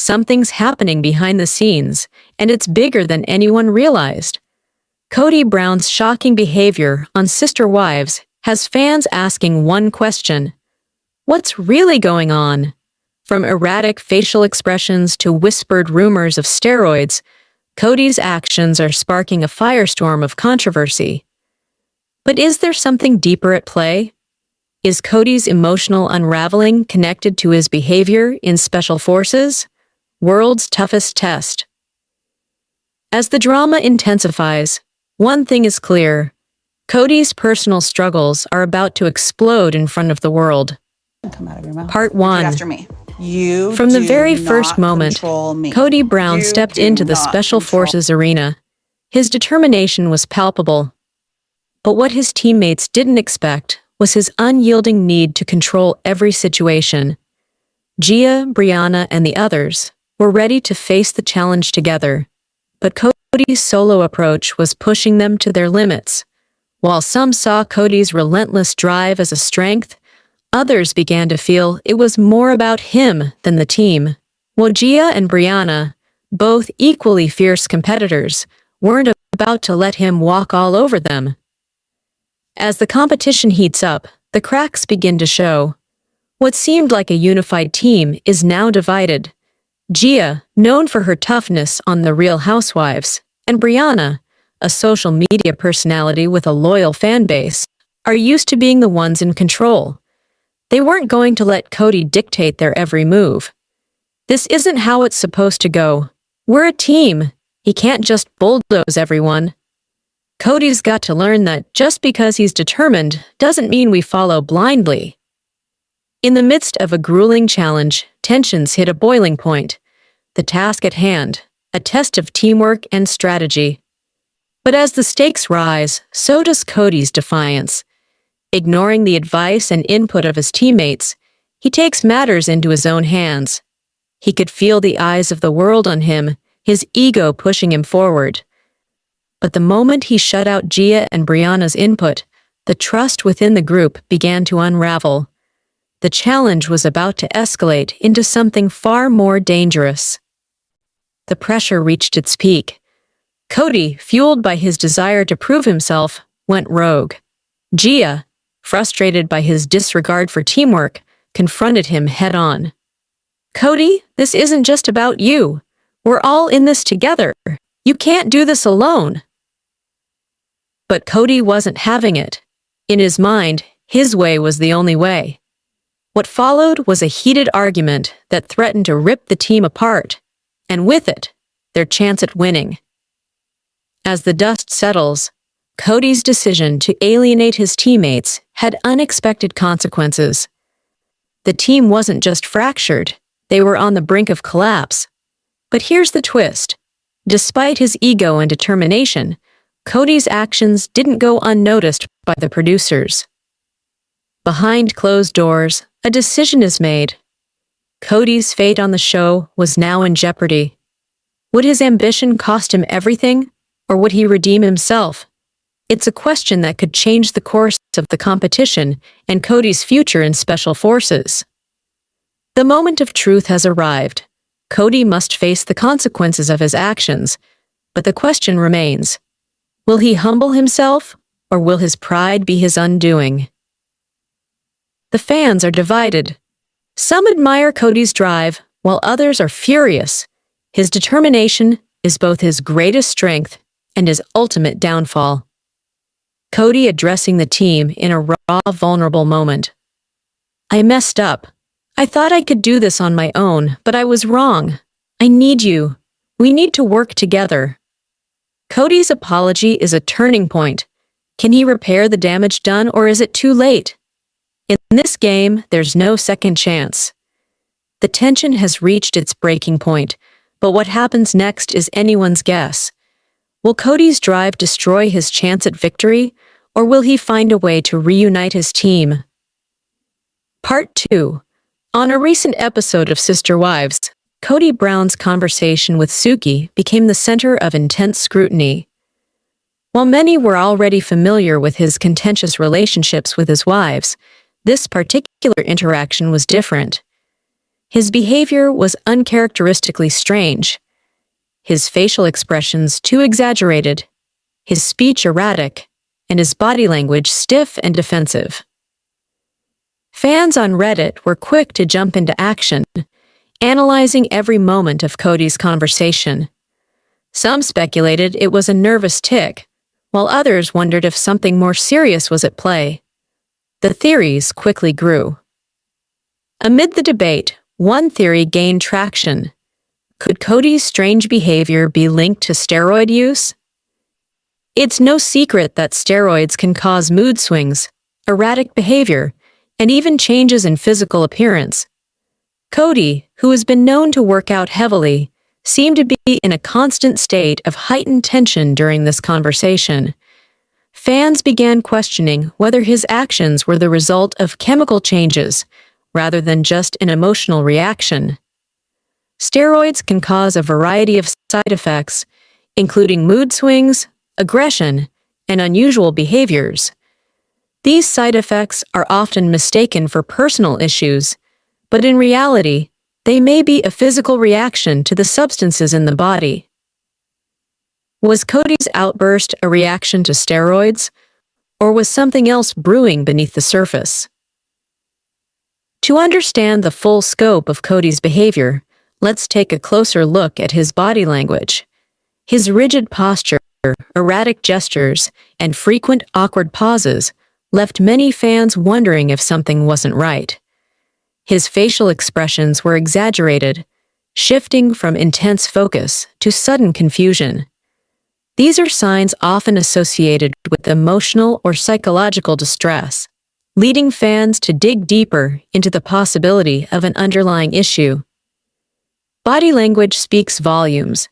something's happening behind the scenes, and it's bigger than anyone realized. Kody Brown's shocking behavior on Sister Wives has fans asking one question: what's really going on? From erratic facial expressions to whispered rumors of steroids, Kody's actions are sparking a firestorm of controversy. But is there something deeper at play? Is Kody's emotional unraveling connected to his behavior in Special Forces? World's toughest test. As the drama intensifies, one thing is clear: Kody's personal struggles are about to explode in front of the world. Come out of your mouth. Part 1. After me. From the very first moment, Kody Brown stepped into the Special Forces arena. His determination was palpable. But what his teammates didn't expect was his unyielding need to control every situation. Gia, Brianna, and the others were ready to face the challenge together, but Kody's solo approach was pushing them to their limits. While some saw Kody's relentless drive as a strength, others began to feel it was more about him than the team. Gia and Brianna, both equally fierce competitors, weren't about to let him walk all over them. As the competition heats up, the cracks begin to show. What seemed like a unified team is now divided. Gia, known for her toughness on The Real Housewives, and Brianna, a social media personality with a loyal fan base, are used to being the ones in control. They weren't going to let Kody dictate their every move. This isn't how it's supposed to go. We're a team. He can't just bulldoze everyone. Kody's got to learn that just because he's determined doesn't mean we follow blindly. In the midst of a grueling challenge, tensions hit a boiling point. The task at hand, a test of teamwork and strategy. But as the stakes rise, so does Kody's defiance. Ignoring the advice and input of his teammates, he takes matters into his own hands. He could feel the eyes of the world on him, his ego pushing him forward. But the moment he shut out Gia and Brianna's input, the trust within the group began to unravel. The challenge was about to escalate into something far more dangerous. The pressure reached its peak. Kody, fueled by his desire to prove himself, went rogue. Gia, frustrated by his disregard for teamwork, confronted him head-on. "Kody, this isn't just about you. We're all in this together. You can't do this alone." But Kody wasn't having it. In his mind, his way was the only way. What followed was a heated argument that threatened to rip the team apart, and with it, their chance at winning. As the dust settles, Kody's decision to alienate his teammates had unexpected consequences. The team wasn't just fractured, they were on the brink of collapse. But here's the twist. Despite his ego and determination, Kody's actions didn't go unnoticed by the producers. Behind closed doors, a decision is made. Kody's fate on the show was now in jeopardy. Would his ambition cost him everything, or would he redeem himself? It's a question that could change the course of the competition and Kody's future in Special Forces. The moment of truth has arrived. Kody must face the consequences of his actions, but the question remains: will he humble himself, or will his pride be his undoing? The fans are divided. Some admire Kody's drive, while others are furious. His determination is both his greatest strength and his ultimate downfall. Kody addressing the team in a raw, vulnerable moment. "I messed up. I thought I could do this on my own, but I was wrong. I need you. We need to work together." Kody's apology is a turning point. Can he repair the damage done, or is it too late? In this game, there's no second chance. The tension has reached its breaking point, but what happens next is anyone's guess. Will Kody's drive destroy his chance at victory, or will he find a way to reunite his team? Part 2. On a recent episode of Sister Wives, Kody Brown's conversation with Suki became the center of intense scrutiny. While many were already familiar with his contentious relationships with his wives, this particular interaction was different. His behavior was uncharacteristically strange, his facial expressions too exaggerated, his speech erratic, and his body language stiff and defensive. Fans on Reddit were quick to jump into action, analyzing every moment of Kody's conversation. Some speculated it was a nervous tic, while others wondered if something more serious was at play. The theories quickly grew. Amid the debate, one theory gained traction. Could Kody's strange behavior be linked to steroid use? It's no secret that steroids can cause mood swings, erratic behavior, and even changes in physical appearance. Kody, who has been known to work out heavily, seemed to be in a constant state of heightened tension during this conversation. Fans began questioning whether his actions were the result of chemical changes rather than just an emotional reaction. Steroids can cause a variety of side effects, including mood swings, aggression, and unusual behaviors. These side effects are often mistaken for personal issues, but in reality, they may be a physical reaction to the substances in the body. Was Kody's outburst a reaction to steroids, or was something else brewing beneath the surface? To understand the full scope of Kody's behavior, let's take a closer look at his body language. His rigid posture, erratic gestures, and frequent awkward pauses left many fans wondering if something wasn't right. His facial expressions were exaggerated, shifting from intense focus to sudden confusion. These are signs often associated with emotional or psychological distress, leading fans to dig deeper into the possibility of an underlying issue. Body language speaks volumes.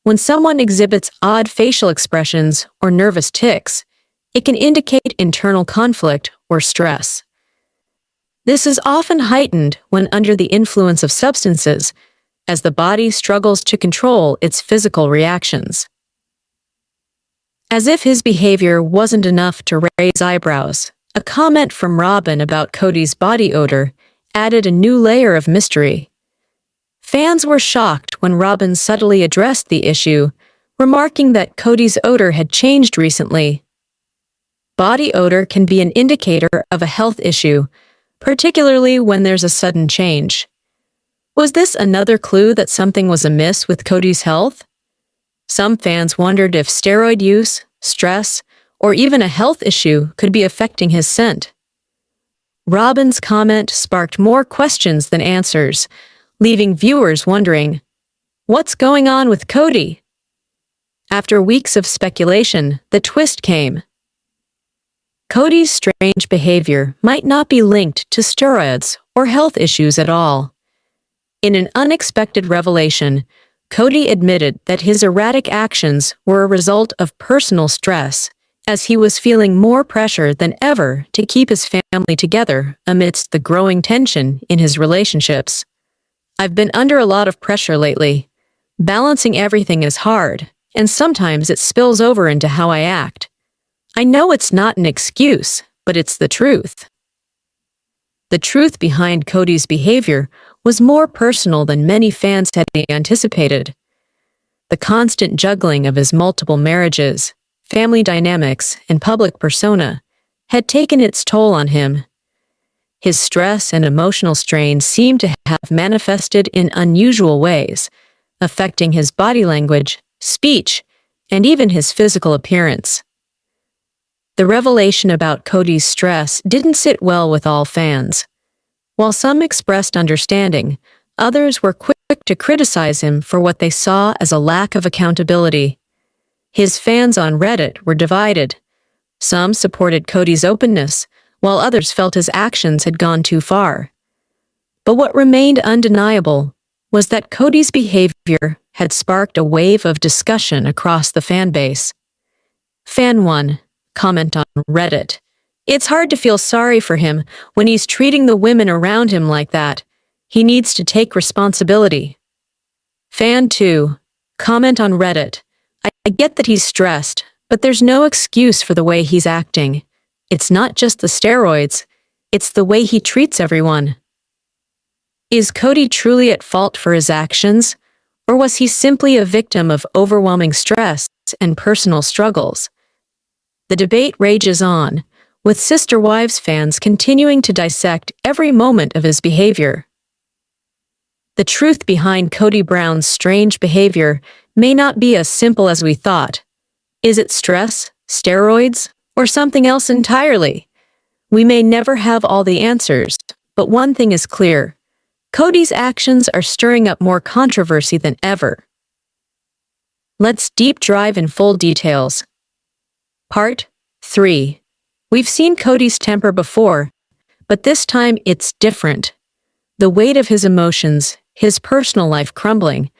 When someone exhibits odd facial expressions or nervous tics, it can indicate internal conflict or stress. This is often heightened when under the influence of substances, as the body struggles to control its physical reactions. As if his behavior wasn't enough to raise eyebrows, a comment from Robyn about Kody's body odor added a new layer of mystery. Fans were shocked when Robyn subtly addressed the issue, remarking that Kody's odor had changed recently. Body odor can be an indicator of a health issue, particularly when there's a sudden change. Was this another clue that something was amiss with Kody's health? Some fans wondered if steroid use, stress, or even a health issue could be affecting his scent. Robyn's comment sparked more questions than answers, leaving viewers wondering, what's going on with Kody? After weeks of speculation, the twist came. Kody's strange behavior might not be linked to steroids or health issues at all. In an unexpected revelation, Kody admitted that his erratic actions were a result of personal stress, as he was feeling more pressure than ever to keep his family together amidst the growing tension in his relationships. I've been under a lot of pressure lately. Balancing everything is hard, and sometimes it spills over into how I act. I know it's not an excuse, but it's the truth. The truth behind Kody's behavior was more personal than many fans had anticipated. The constant juggling of his multiple marriages, family dynamics, and public persona had taken its toll on him. His stress and emotional strain seemed to have manifested in unusual ways, affecting his body language, speech, and even his physical appearance. The revelation about Kody's stress didn't sit well with all fans. While some expressed understanding, others were quick to criticize him for what they saw as a lack of accountability. His fans on Reddit were divided. Some supported Kody's openness, while others felt his actions had gone too far. But what remained undeniable was that Kody's behavior had sparked a wave of discussion across the fan base. Fan 1. Comment on Reddit. It's hard to feel sorry for him when he's treating the women around him like that. He needs to take responsibility. Fan 2. Comment on Reddit. I get that he's stressed, but there's no excuse for the way he's acting. It's not just the steroids, it's the way he treats everyone. Is Kody truly at fault for his actions, or was he simply a victim of overwhelming stress and personal struggles? The debate rages on, with Sister Wives fans continuing to dissect every moment of his behavior. The truth behind Kody Brown's strange behavior may not be as simple as we thought. Is it stress, steroids, or something else entirely? We may never have all the answers, but one thing is clear. Kody's actions are stirring up more controversy than ever. Let's deep dive in full details. Part 3. We've seen Kody's temper before, but this time it's different. The weight of his emotions, his personal life crumbling,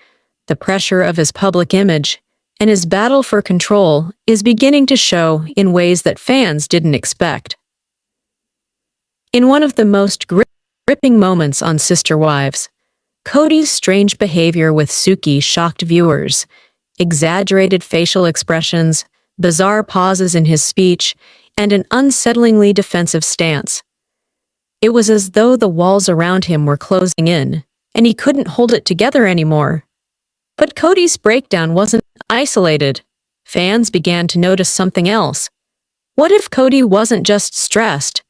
the pressure of his public image, and his battle for control is beginning to show in ways that fans didn't expect. In one of the most gripping moments on Sister Wives, Kody's strange behavior with Suki shocked viewers. Exaggerated facial expressions, bizarre pauses in his speech, and an unsettlingly defensive stance. It was as though the walls around him were closing in, and he couldn't hold it together anymore. But Kody's breakdown wasn't isolated. Fans began to notice something else. What if Kody wasn't just stressed?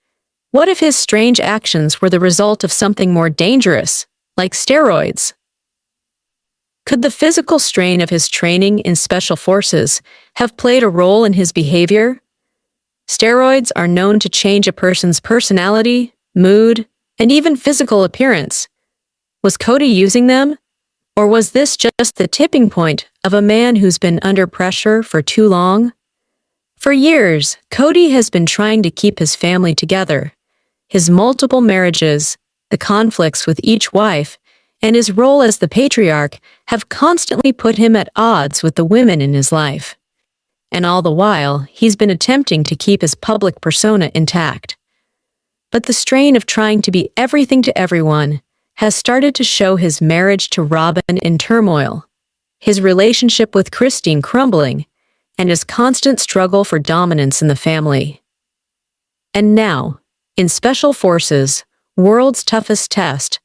What if his strange actions were the result of something more dangerous, like steroids? Could the physical strain of his training in special forces have played a role in his behavior? Steroids are known to change a person's personality, mood, and even physical appearance. Was Kody using them? Or was this just the tipping point of a man who's been under pressure for too long? For years, Kody has been trying to keep his family together. His multiple marriages, the conflicts with each wife, and his role as the patriarch have constantly put him at odds with the women in his life. And all the while, he's been attempting to keep his public persona intact. But the strain of trying to be everything to everyone has started to show his marriage to Robyn in turmoil, his relationship with Christine crumbling, and his constant struggle for dominance in the family. And now, in Special Forces, World's Toughest Test,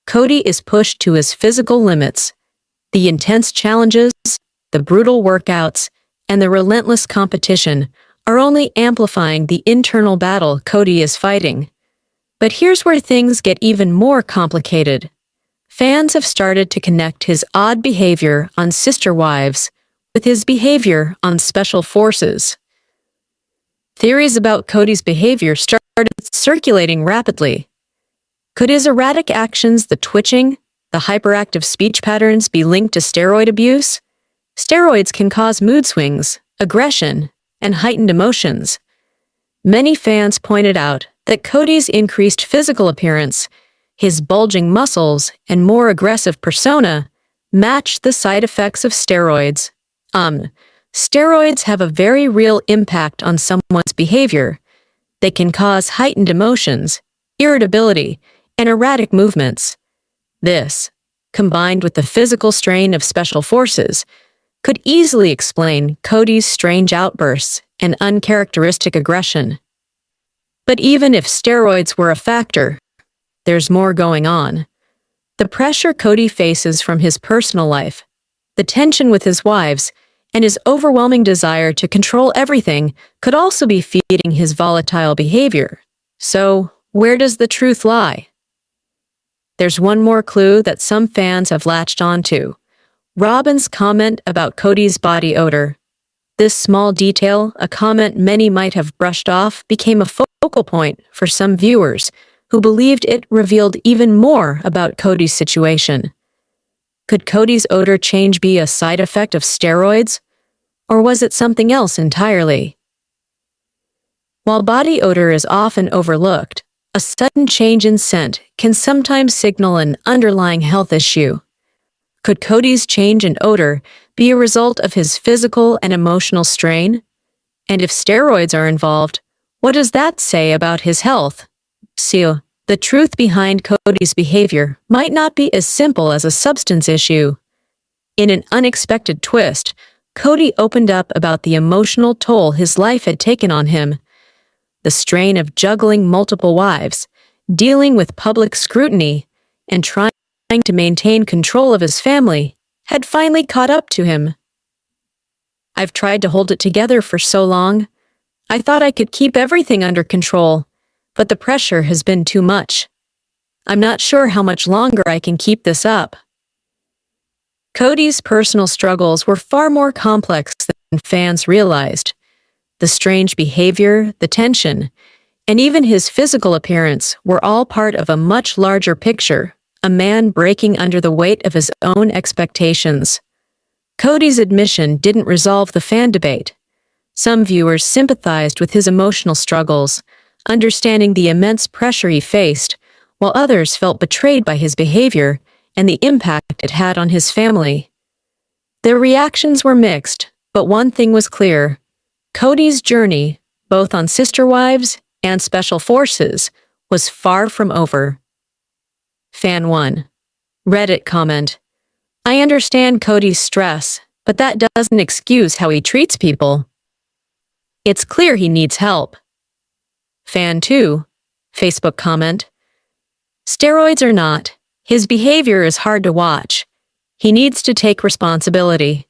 Kody is pushed to his physical limits. The intense challenges, the brutal workouts, and the relentless competition are only amplifying the internal battle Kody is fighting. But here's where things get even more complicated. Fans have started to connect his odd behavior on Sister Wives with his behavior on Special Forces. Theories about Kody's behavior started circulating rapidly. Could his erratic actions, the twitching, the hyperactive speech patterns be linked to steroid abuse? Steroids can cause mood swings, aggression, and heightened emotions. Many fans pointed out that Kody's increased physical appearance, his bulging muscles, and more aggressive persona matched the side effects of steroids. Steroids have a very real impact on someone's behavior. They can cause heightened emotions, irritability, and erratic movements. This, combined with the physical strain of Special Forces, could easily explain Kody's strange outbursts and uncharacteristic aggression. But even if steroids were a factor, there's more going on. The pressure Kody faces from his personal life, the tension with his wives, and his overwhelming desire to control everything could also be feeding his volatile behavior. So, where does the truth lie? There's one more clue that some fans have latched onto. Robyn's comment about Kody's body odor. This small detail, a comment many might have brushed off, became a focal point for some viewers who believed it revealed even more about Kody's situation. Could Kody's odor change be a side effect of steroids, or was it something else entirely? While body odor is often overlooked, a sudden change in scent can sometimes signal an underlying health issue. Could Kody's change in odor be a result of his physical and emotional strain? And if steroids are involved, what does that say about his health? So, the truth behind Kody's behavior might not be as simple as a substance issue. In an unexpected twist, Kody opened up about the emotional toll his life had taken on him. The strain of juggling multiple wives, dealing with public scrutiny, and trying to maintain control of his family had finally caught up to him. "I've tried to hold it together for so long. I thought I could keep everything under control, but the pressure has been too much. I'm not sure how much longer I can keep this up." Kody's personal struggles were far more complex than fans realized. The strange behavior, the tension, and even his physical appearance were all part of a much larger picture, a man breaking under the weight of his own expectations. Kody's admission didn't resolve the fan debate. Some viewers sympathized with his emotional struggles, understanding the immense pressure he faced, while others felt betrayed by his behavior and the impact it had on his family. Their reactions were mixed, but one thing was clear. Kody's journey, both on Sister Wives and Special Forces, was far from over. Fan 1. Reddit comment: "I understand Kody's stress, but that doesn't excuse how he treats people. It's clear he needs help." Fan 2. Facebook comment: "Steroids or not, his behavior is hard to watch. He needs to take responsibility."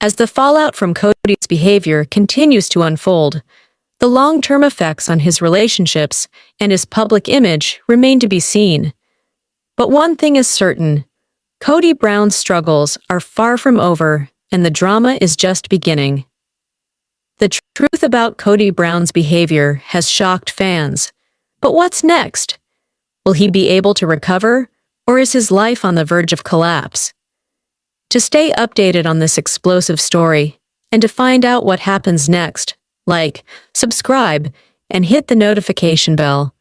As the fallout from Kody's behavior continues to unfold, the long-term effects on his relationships and his public image remain to be seen. But one thing is certain: Kody Brown's struggles are far from over, and the drama is just beginning. The truth about Kody Brown's behavior has shocked fans. But what's next? Will he be able to recover, or is his life on the verge of collapse? To stay updated on this explosive story, and to find out what happens next, like, subscribe, and hit the notification bell.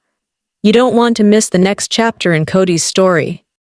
You don't want to miss the next chapter in Kody's story.